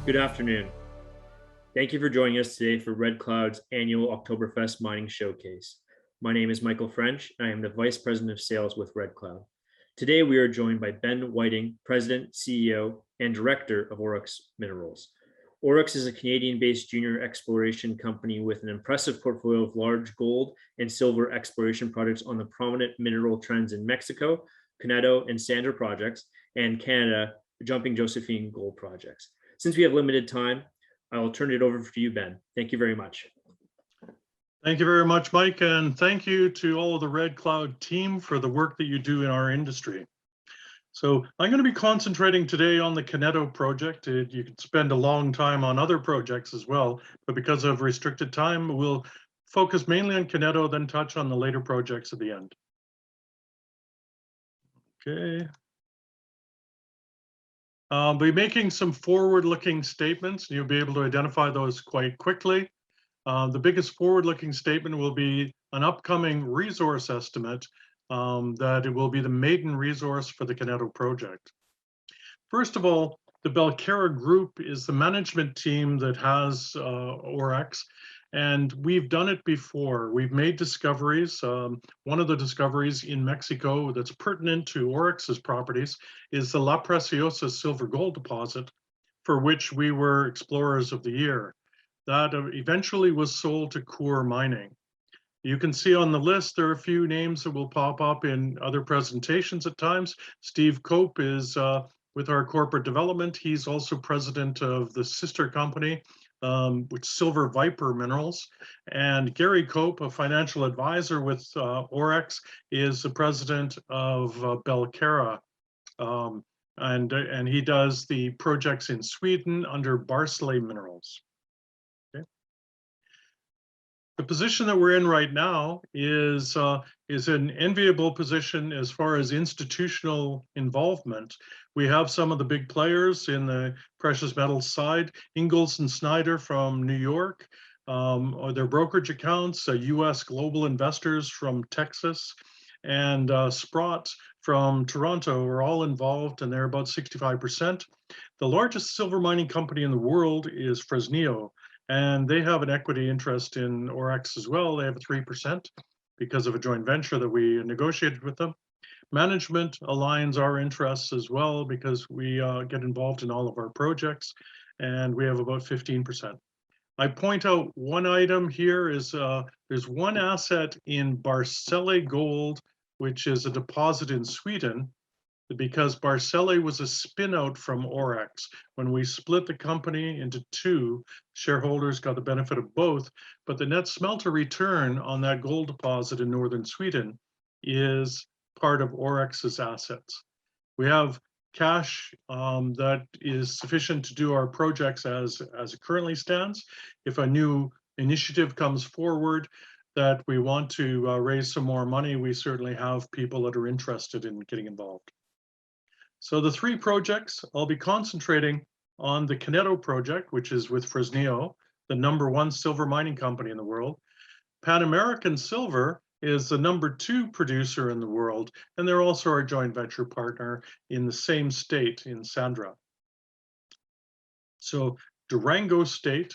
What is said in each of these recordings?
Good afternoon. Thank you for joining us today for Red Cloud's annual Oktoberfest mining showcase. My name is Michael French, and I am the Vice President of Sales with Red Cloud. Today, we are joined by Ben Whiting, President, CEO, and Director of Orex Minerals. Orex is a Canadian-based junior exploration company with an impressive portfolio of large gold and silver exploration projects on the prominent mineral trends in Mexico, Coneto and Sandra projects, and Canada, Jumping Josephine gold projects. Since we have limited time, I will turn it over to you, Ben. Thank you very much. Thank you very much, Mike, and thank you to all of the Red Cloud team for the work that you do in our industry. So I'm going to be concentrating today on the Coneto project. You could spend a long time on other projects as well, but because of restricted time, we'll focus mainly on Coneto, then touch on the later projects at the end. Okay. I'll be making some forward-looking statements, and you'll be able to identify those quite quickly. The biggest forward-looking statement will be an upcoming resource estimate that it will be the maiden resource for the Coneto project. First of all, the Belcara Group is the management team that has Orex, and we've done it before. We've made discoveries. One of the discoveries in Mexico that's pertinent to Orex's properties is the La Preciosa silver gold deposit, for which we were Explorers of the Year. That eventually was sold to Coeur Mining. You can see on the list, there are a few names that will pop up in other presentations at times. Steve Cope is with our corporate development. He's also president of the sister company, which Silver Viper Minerals. And Gary Cope, a financial advisor with Orex, is the president of Belcara. And he does the projects in Sweden under Barsele Minerals. The position that we're in right now is an enviable position as far as institutional involvement. We have some of the big players in the precious metals side, Ingalls and Snyder from New York, or their brokerage accounts, US global investors from Texas, and Sprott from Toronto are all involved, and they're about 65%. The largest silver mining company in the world is Fresnillo, and they have an equity interest in Orex as well. They have 3% because of a joint venture that we negotiated with them. Management aligns our interests as well because we get involved in all of our projects, and we have about 15%. I point out one item here is there's one asset in Barsele Gold, which is a deposit in Sweden, because Barsele was a spin-out from Orex. When we split the company into two, shareholders got the benefit of both, but the net smelter return on that gold deposit in northern Sweden is part of Orex's assets. We have cash that is sufficient to do our projects as it currently stands. If a new initiative comes forward that we want to raise some more money, we certainly have people that are interested in getting involved. So the three projects, I'll be concentrating on the Coneto project, which is with Fresnillo, the #1 silver mining company in the world. Pan American Silver is the #2 producer in the world, and they're also our joint venture partner in the same state in Sandra. So Durango state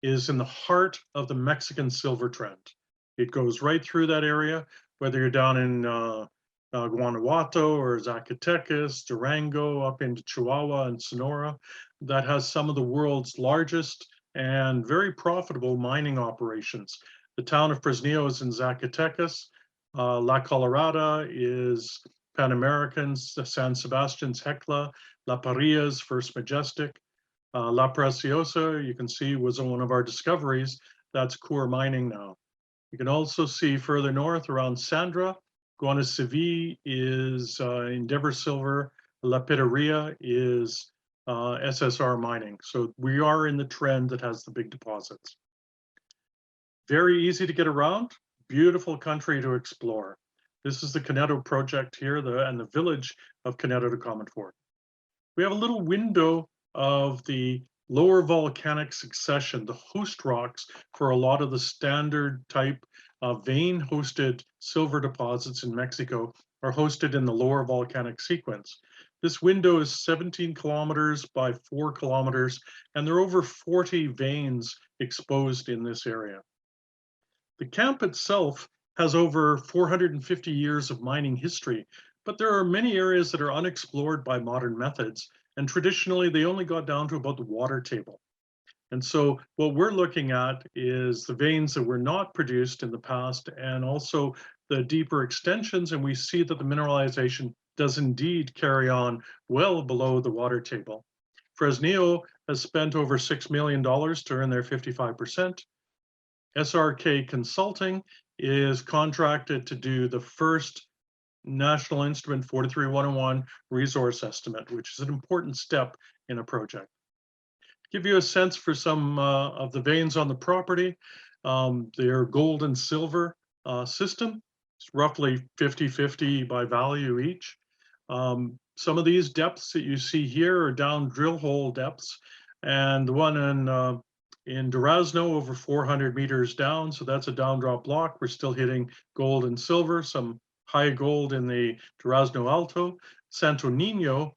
is in the heart of the Mexican silver trend. It goes right through that area, whether you're down in Guanajuato or Zacatecas, Durango, up into Chihuahua and Sonora, that has some of the world's largest and very profitable mining operations. The town of Fresnillo is in Zacatecas. La Colorada is Pan American's, San Sebastian's Hecla, La Parilla's First Majestic. La Preciosa, you can see, was one of our discoveries. That's Coeur Mining now. You can also see further north around Sandra, Guanaceví is Endeavor Silver, La Pitarrilla is SSR Mining. So we are in the trend that has the big deposits. Very easy to get around, beautiful country to explore. This is the Coneto project here, and the village of Coneto de Comonfort. We have a little window of the lower volcanic succession, the host rocks for a lot of the standard type vein-hosted silver deposits in Mexico are hosted in the lower volcanic sequence. This window is 17 kilometers by 4 kilometers, and there are over 40 veins exposed in this area. The camp itself has over 450 years of mining history, but there are many areas that are unexplored by modern methods, and traditionally they only got down to about the water table. And so what we're looking at is the veins that were not produced in the past and also the deeper extensions, and we see that the mineralization does indeed carry on well below the water table. Fresnillo has spent over $6 million to earn their 55%. SRK Consulting is contracted to do the first National Instrument 43101 resource estimate, which is an important step in a project. Give you a sense for some of the veins on the property. They're gold and silver system. It's roughly 50-50 by value each. Some of these depths that you see here are down drill hole depths, and the one in Durango over 400 meters down, so that's a down drop block. We're still hitting gold and silver, some high gold in the Durango Alto. Santo Nino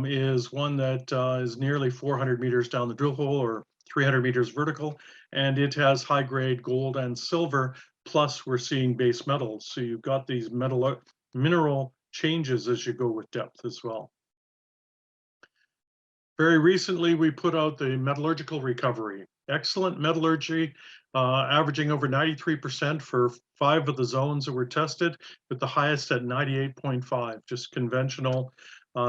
is one that is nearly 400 meters down the drill hole or 300 meters vertical, and it has high grade gold and silver, plus we're seeing base metals. So you've got these mineral changes as you go with depth as well. Very recently, we put out the metallurgical recovery. Excellent metallurgy, averaging over 93% for 5 of the zones that were tested, with the highest at 98.5, just conventional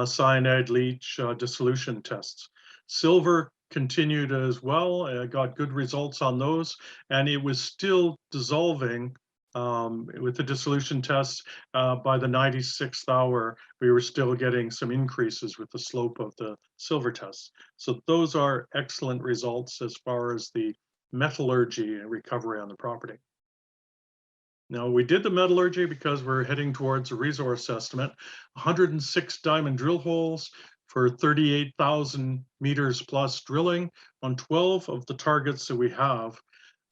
cyanide leach dissolution tests. Silver continued as well, got good results on those, and it was still dissolving with the dissolution tests. By the 96th hour, we were still getting some increases with the slope of the silver tests. So those are excellent results as far as the metallurgy and recovery on the property. Now, we did the metallurgy because we're heading towards a resource estimate. 106 diamond drill holes for 38,000 meters plus drilling on 12 of the targets that we have.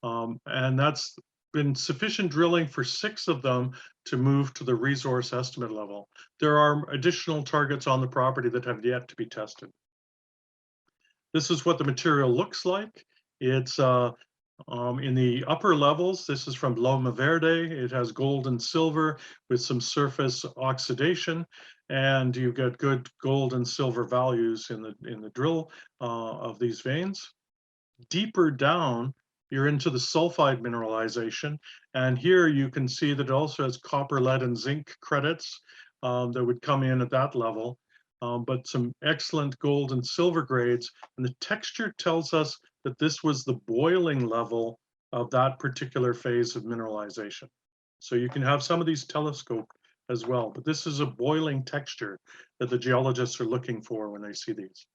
And that's been sufficient drilling for 6 of them to move to the resource estimate level. There are additional targets on the property that have yet to be tested. This is what the material looks like. It's in the upper levels. This is from Loma Verde. It has gold and silver with some surface oxidation, and you get good gold and silver values in the drill of these veins. Deeper down, you're into the sulfide mineralization, and here you can see that it also has copper, lead, and zinc credits that would come in at that level, but some excellent gold and silver grades, and the texture tells us that this was the boiling level of that particular phase of mineralization. So you can have some of these telescoped as well, but this is a boiling texture that the geologists are looking for when they see these.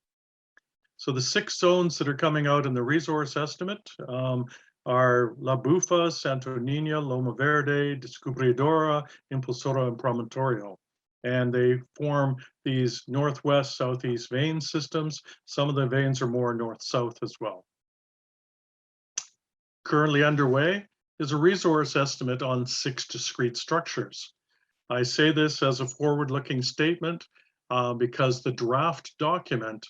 So the 6 zones that are coming out in the resource estimate are La Bufa, Santo Nino, Loma Verde, Descubridora, Impulsora, and Promontorio. And they form these northwest-southeast vein systems. Some of the veins are more north-south as well. Currently underway is a resource estimate on 6 discrete structures. I say this as a forward-looking statement because the draft document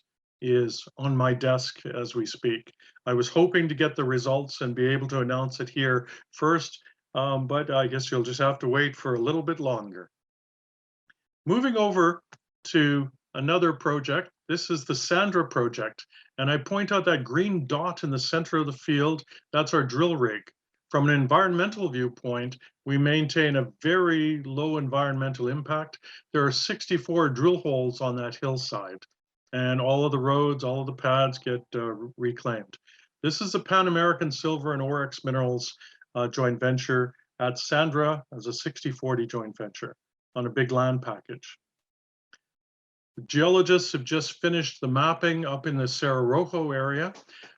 is on my desk as we speak. I was hoping to get the results and be able to announce it here first, but I guess you'll just have to wait for a little bit longer. Moving over to another project, this is the Sandra project, and I point out that green dot in the center of the field, that's our drill rig. From an environmental viewpoint, we maintain a very low environmental impact. There are 64 drill holes on that hillside, and all of the roads, all of the pads get reclaimed. This is a Pan American Silver and Orex Minerals joint venture at Sandra as a 60-40 joint venture on a big land package. The geologists have just finished the mapping up in the Cerro Rojo area.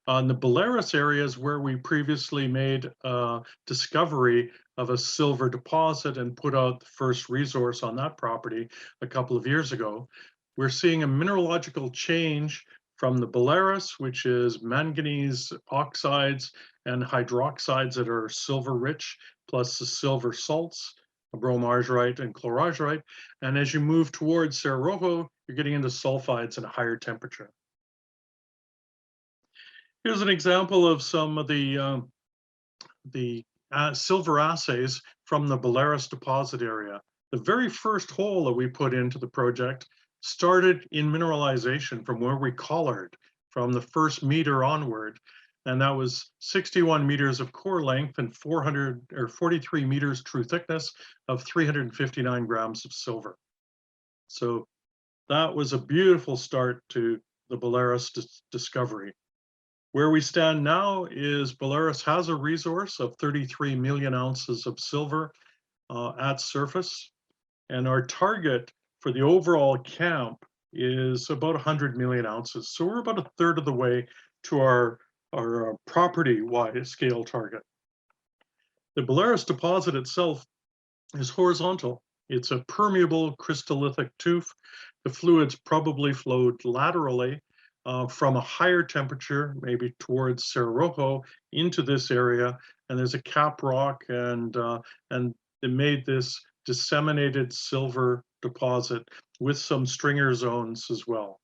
On the Baleares areas where we previously made a discovery of a silver deposit and put out the first resource on that property a couple of years ago, we're seeing a mineralogical change from the Baleares, which is manganese oxides and hydroxides that are silver rich, plus the silver salts, bromargyrite and chlorargyrite. And as you move towards Cerro Rojo, you're getting into sulfides at a higher temperature. Here's an example of some of the silver assays from the Belarus deposit area. The very first hole that we put into the project started in mineralization from where we collared, from the first meter onward. And that was 61 meters of core length and 43 meters true thickness of 359 grams of silver. So that was a beautiful start to the Belarus discovery. Where we stand now is Belarus has a resource of 33 million ounces of silver at surface. And our target for the overall camp is about 100 million ounces. So we're about a third of the way to our property-wide scale target. The Belarus deposit itself is horizontal. It's a permeable crystallithic tuff. The fluids probably flowed laterally from a higher temperature, maybe towards Cerro Rojo, into this area. And there's a cap rock, and it made this disseminated silver deposit with some stringer zones as well.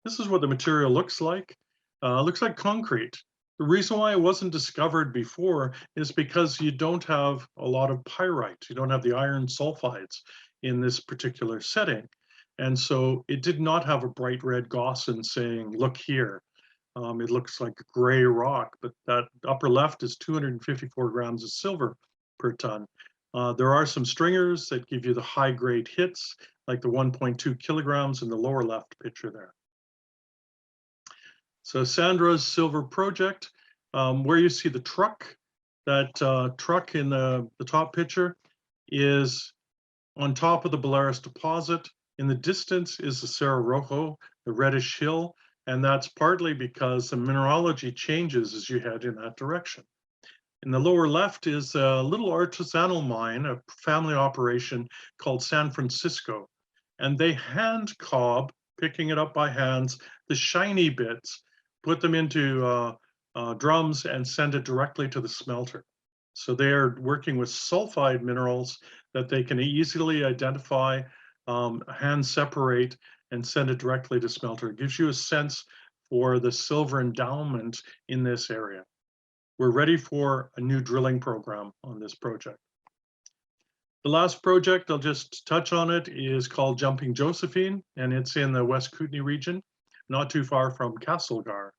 This is what the material looks like. Looks like concrete. The reason why it wasn't discovered before is because you don't have a lot of pyrite. You don't have the iron sulfides in this particular setting. And so it did not have a bright red Gaussian saying, look here. It looks like gray rock, but that upper left is 254 grams of silver per ton. There are some stringers that give you the high grade hits, like the 1.2 kilograms in the lower left picture there. So Sandra's silver project, where you see the truck, that truck in the top picture is on top of the Belarus deposit. In the distance is the Cerro Rojo, the reddish hill, and that's partly because the mineralogy changes as you head in that direction. In the lower left is a little artisanal mine, a family operation called San Francisco, and they hand cob, picking it up by hands, the shiny bits, put them into drums and send it directly to the smelter. So they are working with sulfide minerals that they can easily identify, hand separate, and send it directly to smelter. It gives you a sense for the silver endowment in this area. We're ready for a new drilling program on this project. The last project, I'll just touch on it, is called Jumping Josephine, and it's in the West Kootenay region, not too far from Castlegar.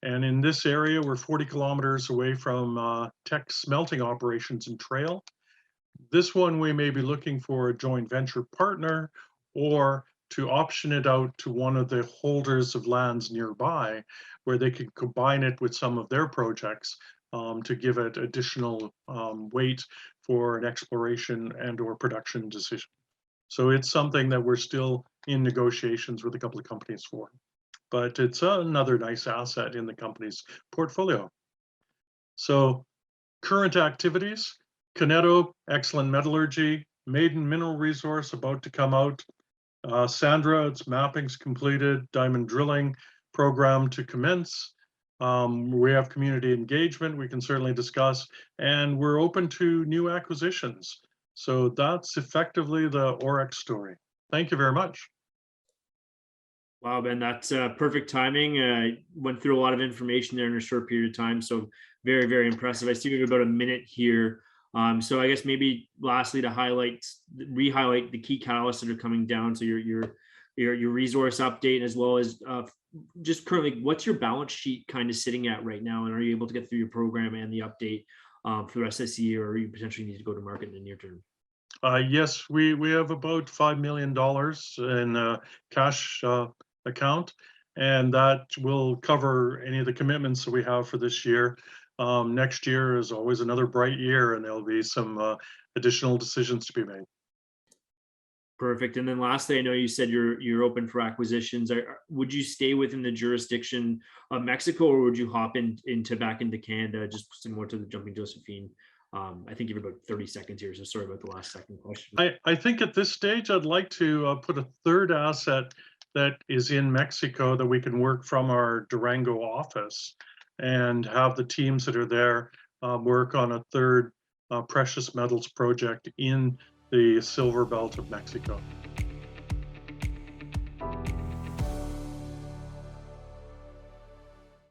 And in this area, we're 40 kilometers away from Teck smelting operations and Trail. This one, we may be looking for a joint venture partner or to option it out to one of the holders of lands nearby, where they could combine it with some of their projects to give it additional weight for an exploration and or production decision. So it's something that we're still in negotiations with a couple of companies for, but it's another nice asset in the company's portfolio. So current activities, Coneto, excellent metallurgy, maiden mineral resource about to come out. Sandra, its mapping's completed, diamond drilling program to commence. We have community engagement we can certainly discuss, and we're open to new acquisitions. So that's effectively the Orex story. Thank you very much. Wow, Ben, that's perfect timing. Went through a lot of information there in a short period of time. So very, very impressive. I see we have about a minute here. So I guess maybe lastly to re-highlight the key catalysts that are coming down. So your resource update, as well as just currently, what's your balance sheet kind of sitting at right now? And are you able to get through your program and the update for the rest of this year, or you potentially need to go to market in the near term? Yes, we have about $5 million in cash account, and that will cover any of the commitments that we have for this year. Next year is always another bright year, and there'll be some additional decisions to be made. Perfect. And then lastly, I know you said you're open for acquisitions. Would you stay within the jurisdiction of Mexico, or would you hop back into Canada, just similar to the Jumping Josephine? I think you have about 30 seconds here, so sorry about the last second question. I think at this stage, I'd like to put a third asset that is in Mexico that we can work from our Durango office and have the teams that are there work on a third precious metals project in the silver belt of Mexico.